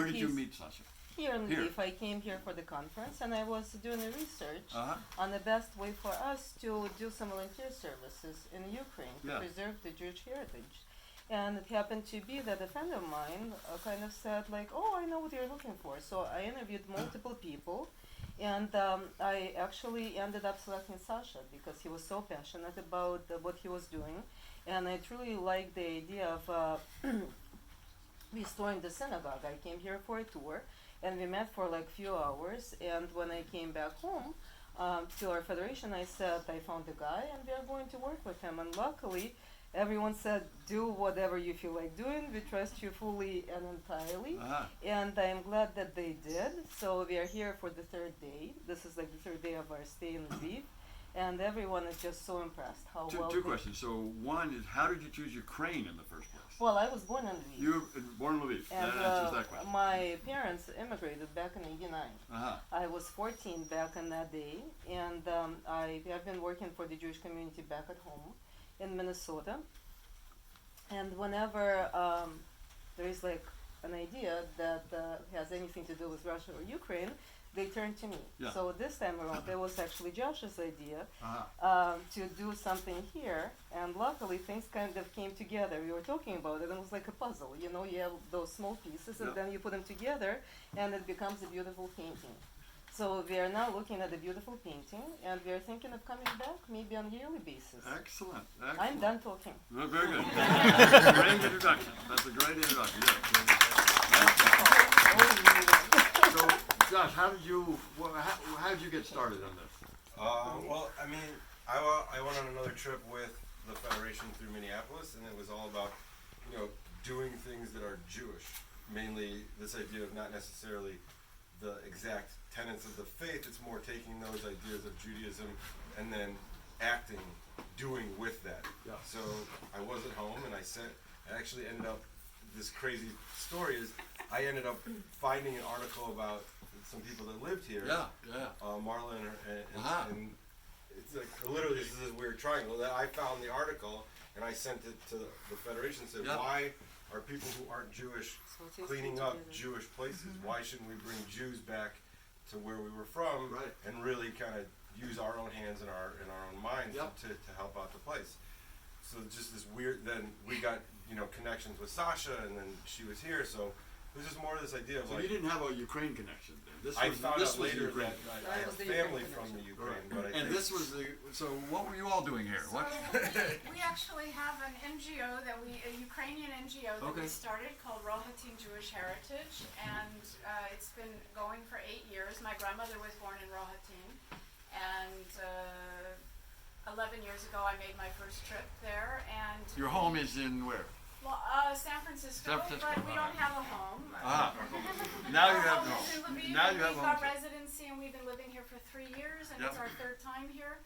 where did you meet Sasha? Here in Lviv. I came here for the conference, and I was doing a research on the best way for us to do some volunteer services in Ukraine to preserve the Jewish heritage. And it happened to be that a friend of mine kind of said, like, oh, I know what you're looking for. So I interviewed multiple people, and I actually ended up selecting Sasha because he was so passionate about what he was doing. And I truly liked the idea of restoring the synagogue. I came here for a tour, and we met for like few hours. And when I came back home to our federation, I said, I found a guy, and we are going to work with him. And luckily, everyone said, do whatever you feel like doing. We trust you fully and entirely. And I'm glad that they did. So we are here for the third day. This is like the third day of our stay in Lviv. And everyone is just so impressed how well. Two questions. So one is, how did you choose Ukraine in the first place? Well, I was born in Lviv. You were born in Lviv. And that answers that question. My parents immigrated back in '89. I was 14 back in that day, and I have been working for the Jewish community back at home in Minnesota. And whenever there is like an idea that has anything to do with Russia or Ukraine, they turn to me. So this time around, it was actually Josh's idea to do something here, and luckily things kind of came together. We were talking about it, and it was like a puzzle. You know, you have those small pieces, and then you put them together, and it becomes a beautiful painting. So we are now looking at a beautiful painting, and we are thinking of coming back, maybe on a yearly basis. Excellent. I'm done talking. Well, very good. That's a great introduction. That's a great introduction. So, Josh, how did you get started on this? Well, I mean, I went on another trip with the Federation through Minneapolis, and it was all about, doing things that are Jewish. Mainly this idea of not necessarily the exact tenets of the faith, it's more taking those ideas of Judaism and then doing with that. So I was at home, and I actually ended up, this crazy story is, I ended up finding an article about some people that lived here. Marla and it's like literally this is this weird triangle that I found the article, and I sent it to the Federation and said, why are people who aren't Jewish cleaning up Jewish places? Why shouldn't we bring Jews back to where we were from and really kind of use our own hands and our own minds to help out the place? So just this weird, then we got connections with Sasha, and then she was here, so it was just more of this idea of so you didn't have a Ukraine connection then. I found out later that I have family from the Ukraine, but so what were you all doing here? So we actually have an NGO a Ukrainian NGO that we started called Rohatin Jewish Heritage, and it's been going for 8 years. My grandmother was born in Rohatin, and 11 years ago I made my first trip there. And your home is in where? Well, San Francisco, but we don't have a home. Now you have a home. Now you have a home. We've got residency, and we've been living here for 3 years, and it's our third time here.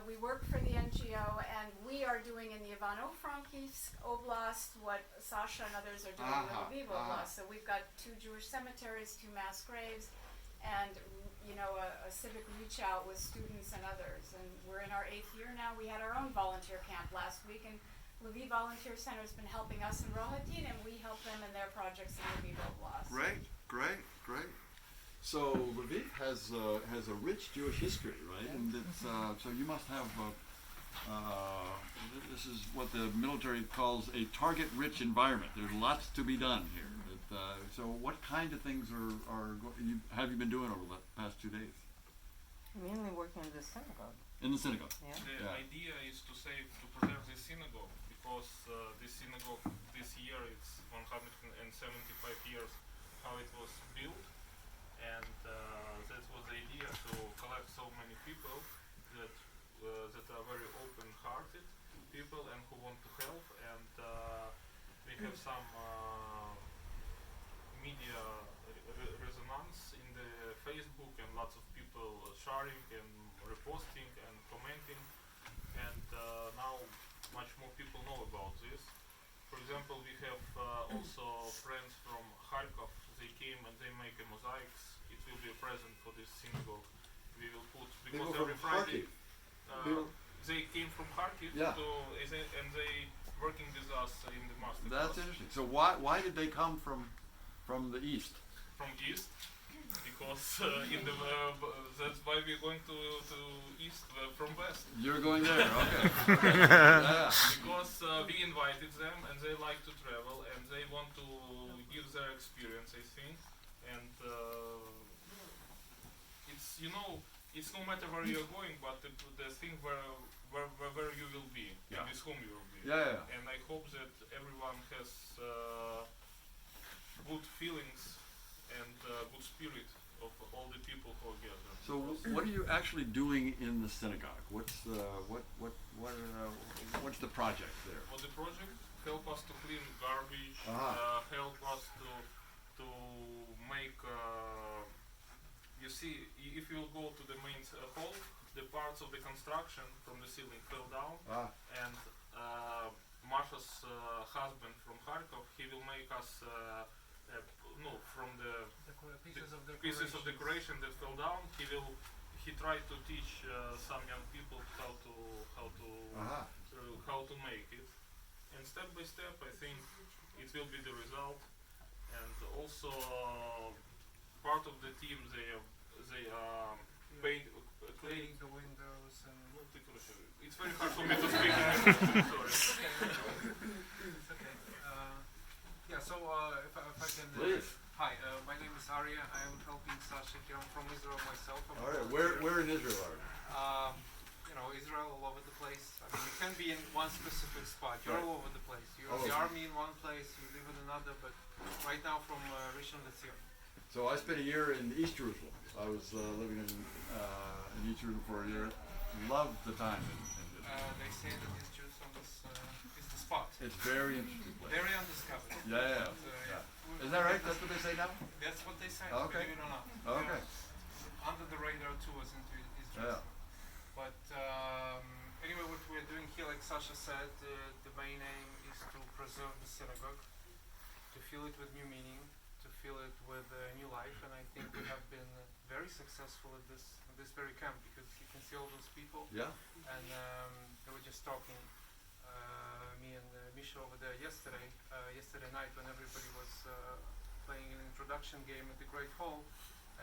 We work for the NGO, and we are doing in the Ivano-Frankivsk Oblast what Sasha and others are doing in the Lviv Oblast. So we've got 2 Jewish cemeteries, 2 mass graves, and a civic reach out with students and others. And we're in our 8th year now. We had our own volunteer camp last week, and Lviv Volunteer Center has been helping us in Rohatin, and we help them in their projects in Lviv Oblast. Great. So Lviv has a rich Jewish history, right? And it's, so you must have this is what the military calls a target-rich environment. There's lots to be done here. So what kind of things have you been doing over the past 2 days? Mainly working in the synagogue. In the synagogue. The idea is to preserve the synagogue, because this synagogue this year it's 175 years how it was built, and that was the idea, to collect so many people that are very open-hearted people and who want to help, and we have some media resonance in the Facebook, and lots of people sharing and reposting and commenting, and now much more people know about this. For example, we have also friends from Kharkov. They came and they make a mosaics. It will be a present for this synagogue. We will put, because every Friday they came from Kharkiv, and they working with us in the master class. That's interesting. So why did they come from From the east. From east, because that's why we're going to east from west. You're going there, okay. Yeah. Because we invited them and they like to travel and they want to give their experience, I think. And it's it's no matter where you're going, but the thing where you will be, Yeah. and with whom you will be. Yeah. And I hope that everyone has good feelings and good spirit of all the people who are gathered. So what are you actually doing in the synagogue? What's what's the project there? For the project, help us to clean garbage, help us to make. You see, if you go to the main hall, the parts of the construction from the ceiling fell down, and Masha's husband from Kharkov, he will make us. From the pieces of decoration that fell down, he tried to teach some young people how to make it, and step by step, I think it will be the result. And also, part of the team they cleaning the windows and. It's very hard for me to speak English. Sorry. It's okay. Yeah, so if I can. Please. Hi, my name is Arya. I am helping Sasha here. I'm from Israel myself. All right. Where in Israel are you? Israel all over the place. I mean, you can't be in one specific spot. You're all over the place. You're in the army in one place, you live in another, but right now from Rishon LeZion. So I spent a year in East Jerusalem. I was living in East Jerusalem for a year. Loved the time in Israel. They say that East Jerusalem is the spot. It's very interesting place. Very undiscovered. Yeah. Isn't that right? That's what they say now? That's what they say. Okay. Believe it or not. Okay. Under the radar too was into Israel. Yeah. But anyway, what we're doing here, like Sasha said, the main aim is to preserve the synagogue, to fill it with new meaning, to fill it with new life, and I think we have been very successful at this very camp, because you can see all those people. Yeah. And they were just talking, me and Misha over there yesterday night when everybody was playing an introduction game at the Great Hall,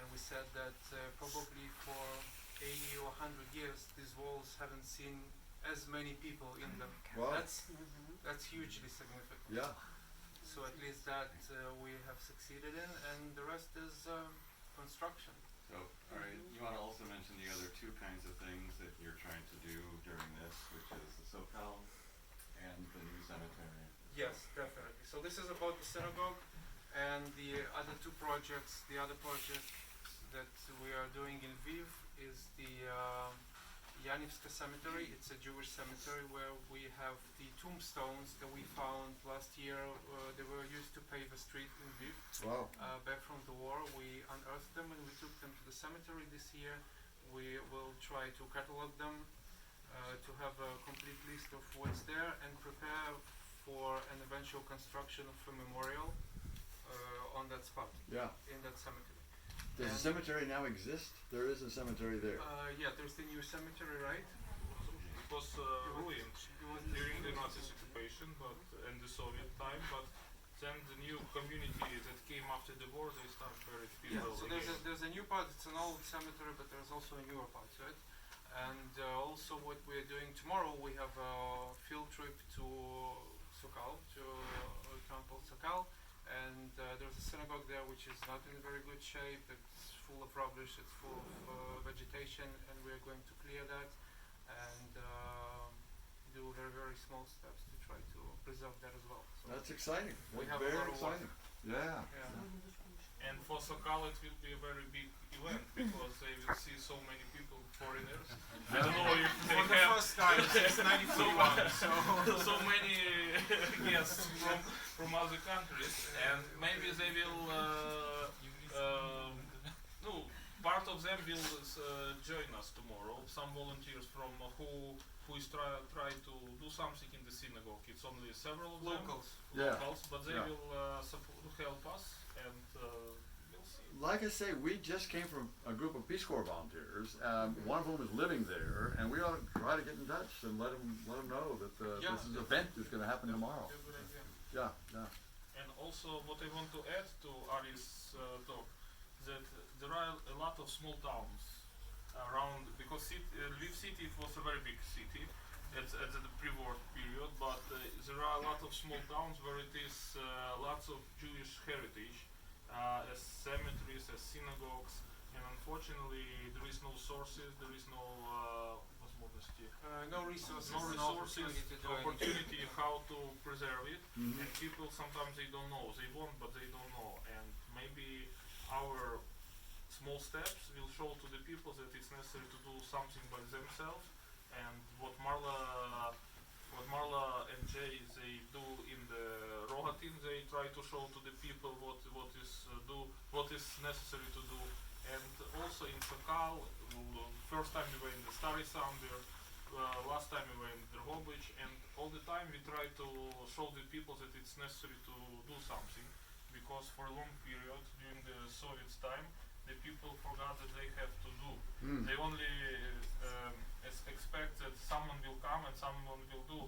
and we said that probably for 80 or 100 years these walls haven't seen as many people in them. Wow. That's hugely significant. Yeah. So at least that we have succeeded in, and the rest is construction. So, all right, you want to also mention the other two kinds of things that you're trying to do during this, which is the Sokal and the new cemetery. Yes, definitely. So this is about the synagogue, and the other two projects, the other project that we are doing in Lviv is the Yanivska Cemetery. It's a Jewish cemetery where we have the tombstones that we found last year. They were used to pave a street in Lviv. Wow. Back from the war, we unearthed them and we took them to the cemetery this year. We will try to catalog them, to have a complete list of what's there and prepare for an eventual construction of a memorial on that spot. Yeah. In that cemetery. Does the cemetery now exist? There is a cemetery there. Yeah, there's the new cemetery, right? It was ruined during the Nazi occupation, but in the Soviet time. But then the new community that came after the war, they start burying people. Yeah. So there's a new part. It's an old cemetery, but there's also a newer part to it. And also, what we're doing tomorrow, we have a field trip to Sokal, to a town called Sokal. And there's a synagogue there which is not in very good shape. It's full of rubbish, it's full of vegetation, and we're going to clear that and do very, very small steps to try to preserve that as well. So that's exciting. We That's have very a lot of work. exciting. Yeah. And for Sokal it will be a very big event because they will see so many people, foreigners. I don't know if they for the have first time since 1941. so many guests from other countries, and maybe they will part of them will join us tomorrow. Some volunteers from who is try to do something in the synagogue. It's only several of Locals. them, but they will help us, and we'll see. Like I say, we just came from a group of Peace Corps volunteers. One of them is living there, and we ought to try to get in touch and let them know that this event is going to happen tomorrow. Good idea. Yeah. And also what I want to add to Ari's talk, that there are a lot of small towns around, because Lviv city it was a very big city at the pre-war period, but there are a lot of small towns where it is lots of Jewish heritage, as cemeteries, as synagogues, and unfortunately there is no sources, there is no no resources, opportunity how to preserve it, and people sometimes they don't know, they want but they don't know, and maybe our small steps will show to the people that it's necessary to do something by themselves, and what Marla and Jay they do in the Rohatin, they try to show to the people what is necessary to do, and also in Sakal, first time we were in the Stary Samber, last time we were in Drhobych, and all the time we try to show the people that it's necessary to do something, because for a long period during the Soviet time the people forgot that they have to do. They only expect that someone will come and someone will do,